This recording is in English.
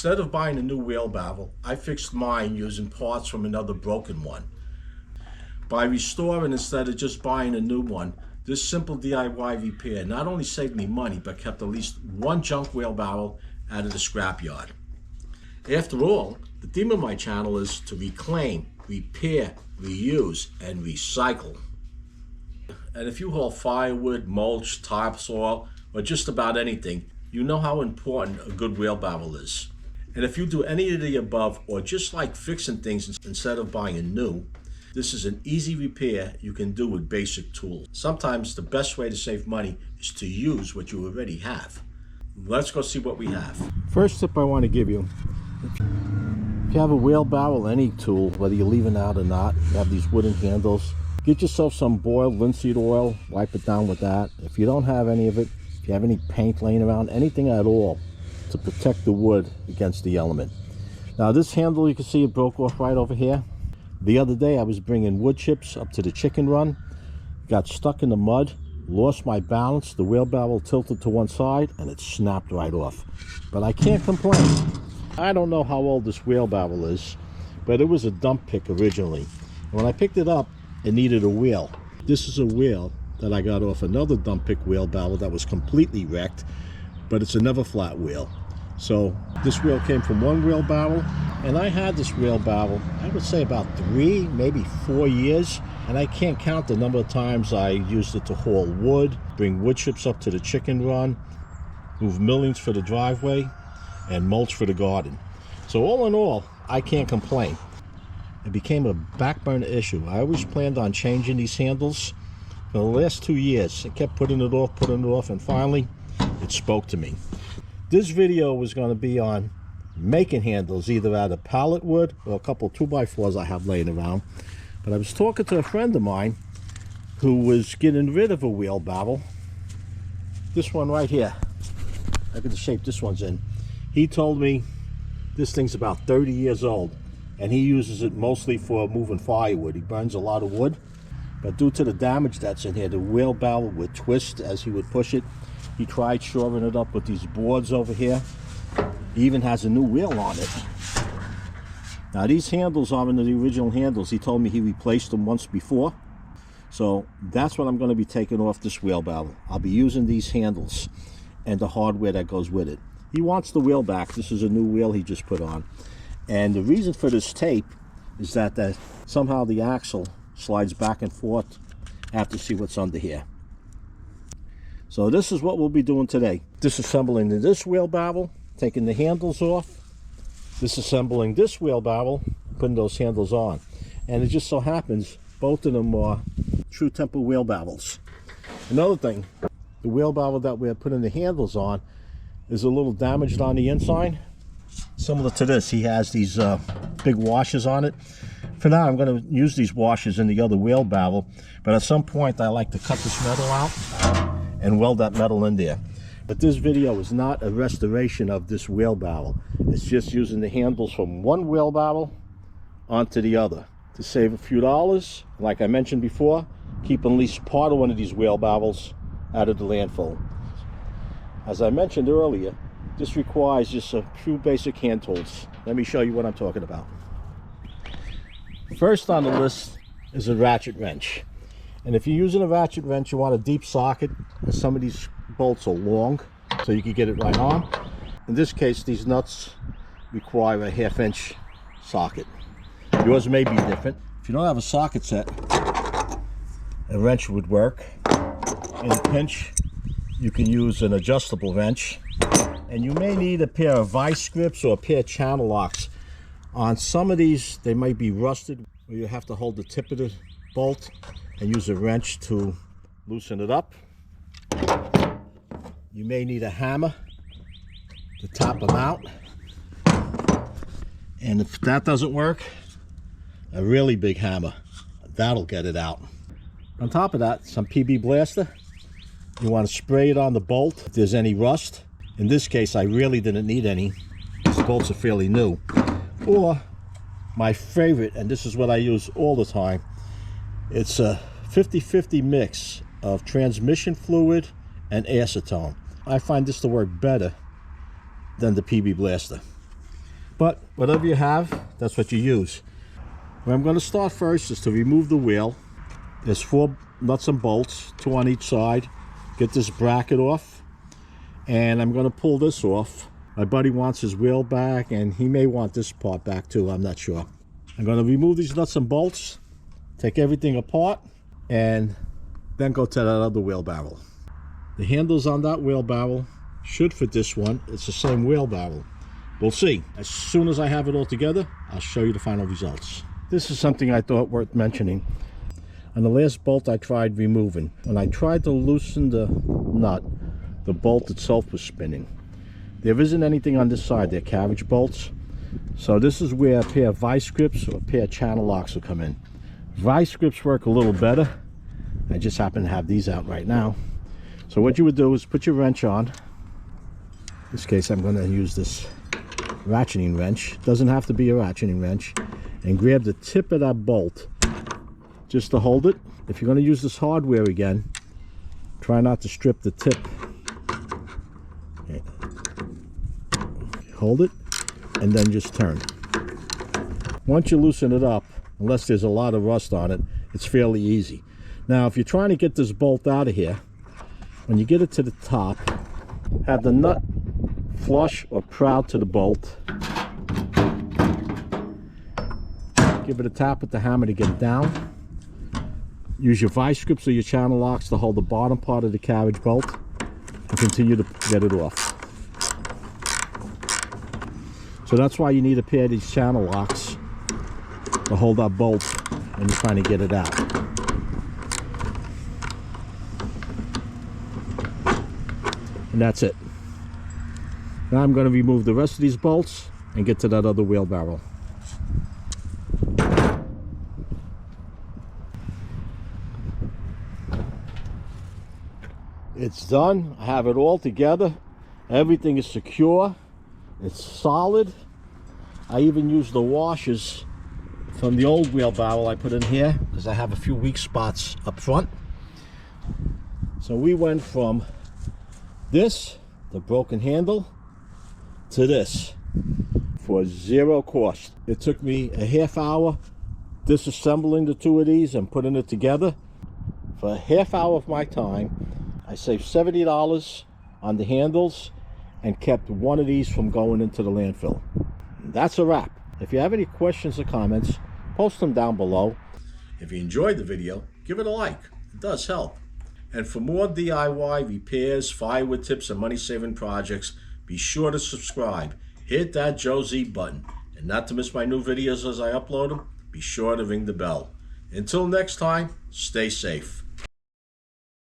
Instead of buying a new wheelbarrow, I fixed mine using parts from another broken one. By restoring instead of just buying a new one, this simple DIY repair not only saved me money, but kept at least one junk wheelbarrow out of the scrapyard. After all, the theme of my channel is to reclaim, repair, reuse, and recycle. And if you haul firewood, mulch, topsoil, or just about anything, you know how important a good wheelbarrow is. And if you do any of the above, or just like fixing things instead of buying a new, this is an easy repair you can do with basic tools. Sometimes the best way to save money is to use what you already have. Let's go see what we have. First tip I want to give you, if you have a wheelbarrow, any tool, whether you're leaving out or not, you have these wooden handles, get yourself some boiled linseed oil, wipe it down with that. If you don't have any of it, if you have any paint laying around, anything at all to protect the wood against the element. Now this handle, you can see it broke off right over here. The other day I was bringing wood chips up to the chicken run, got stuck in the mud, lost my balance, the wheelbarrow tilted to one side, and it snapped right off. But I can't complain. I don't know how old this wheelbarrow is, but it was a dump pick originally. When I picked it up, it needed a wheel. This is a wheel that I got off another dump pick wheelbarrow that was completely wrecked, but it's a never flat wheel. So this wheel came from one wheelbarrow, and I had this wheelbarrow, I would say about 3, maybe 4 years, and I can't count the number of times I used it to haul wood, bring wood chips up to the chicken run, move millings for the driveway, and mulch for the garden. So all in all, I can't complain. It became a back burner issue. I always planned on changing these handles. For the last 2 years, I kept putting it off, and finally, it spoke to me. This video was going to be on making handles, either out of pallet wood or a couple 2x4s I have laying around. But I was talking to a friend of mine who was getting rid of a wheelbarrow. This one right here. Look at the shape this one's in. He told me this thing's about 30 years old, and he uses it mostly for moving firewood. He burns a lot of wood, but due to the damage that's in here, the wheelbarrow would twist as he would push it. He tried shoring it up with these boards over here. He even has a new wheel on it. Now these handles aren't the original handles. He told me he replaced them once before. So that's what I'm going to be taking off this wheelbarrow. I'll be using these handles and the hardware that goes with it. He wants the wheel back. This is a new wheel he just put on. And the reason for this tape is that somehow the axle slides back and forth. I have to see what's under here. So this is what we'll be doing today. Disassembling this wheelbarrow, taking the handles off, disassembling this wheelbarrow, putting those handles on. And it just so happens both of them are true temper wheelbarrows. Another thing, the wheelbarrow that we're putting the handles on is a little damaged on the inside. Similar to this, he has these big washers on it. For now, I'm going to use these washers in the other wheelbarrow, but at some point I like to cut this metal out and weld that metal in there. But this video is not a restoration of this wheelbarrow. It's just using the handles from one wheelbarrow onto the other to save a few dollars. Like I mentioned before, keep at least part of one of these wheelbarrows out of the landfill. As I mentioned earlier, this requires just a few basic hand tools. Let me show you what I'm talking about. First on the list is a ratchet wrench. And if you're using a ratchet wrench, you want a deep socket, and some of these bolts are long, so you can get it right on. In this case, these nuts require a 1/2 inch socket. Yours may be different. If you don't have a socket set, a wrench would work. In a pinch, you can use an adjustable wrench. And you may need a pair of vice grips or a pair of channel locks. On some of these, they might be rusted, where you have to hold the tip of the bolt and use a wrench to loosen it up. You may need a hammer to top them out. And if that doesn't work, a really big hammer, that'll get it out. On top of that, some PB Blaster. You want to spray it on the bolt if there's any rust. In this case, I really didn't need any. These bolts are fairly new. Or my favorite, and this is what I use all the time, it's a 50-50 mix of transmission fluid and acetone. I find this to work better than the PB Blaster. But whatever you have, that's what you use. Where I'm going to start first is to remove the wheel. There's 4 nuts and bolts, 2 on each side. Get this bracket off, and I'm going to pull this off. My buddy wants his wheel back, and he may want this part back too, I'm not sure. I'm going to remove these nuts and bolts, take everything apart, and then go to that other wheelbarrow. The handles on that wheelbarrow should fit this one. It's the same wheelbarrow. We'll see. As soon as I have it all together, I'll show you the final results. This is something I thought worth mentioning. On the last bolt I tried removing, when I tried to loosen the nut, the bolt itself was spinning. There isn't anything on this side. They're carriage bolts. So this is where a pair of vice grips or a pair of channel locks will come in. Vice grips work a little better. I just happen to have these out right now. So what you would do is put your wrench on. In this case, I'm going to use this ratcheting wrench. Doesn't have to be a ratcheting wrench. And grab the tip of that bolt just to hold it. If you're going to use this hardware again, try not to strip the tip. Okay. Hold it and then just turn. Once you loosen it up, unless there's a lot of rust on it, it's fairly easy. Now if you're trying to get this bolt out of here, when you get it to the top, have the nut flush or proud to the bolt. Give it a tap with the hammer to get it down. Use your vice grips or your channel locks to hold the bottom part of the carriage bolt and continue to get it off. So that's why you need a pair of these channel locks to hold that bolt when you're trying to get it out. And that's it. Now I'm going to remove the rest of these bolts and get to that other wheelbarrow. It's done. I have it all together. Everything is secure. It's solid. I even used the washers from the old wheelbarrow I put in here because I have a few weak spots up front. So we went from this, the broken handle, to this for 0 cost. It took me a half hour disassembling the 2 of these and putting it together. For a half hour of my time, I saved $70 on the handles and kept 1 of these from going into the landfill. That's a wrap. If you have any questions or comments, post them down below. If you enjoyed the video, give it a like. It does help. And for more DIY repairs, firewood tips, and money-saving projects, be sure to subscribe. Hit that Joe Z button. And not to miss my new videos as I upload them, be sure to ring the bell. Until next time, stay safe.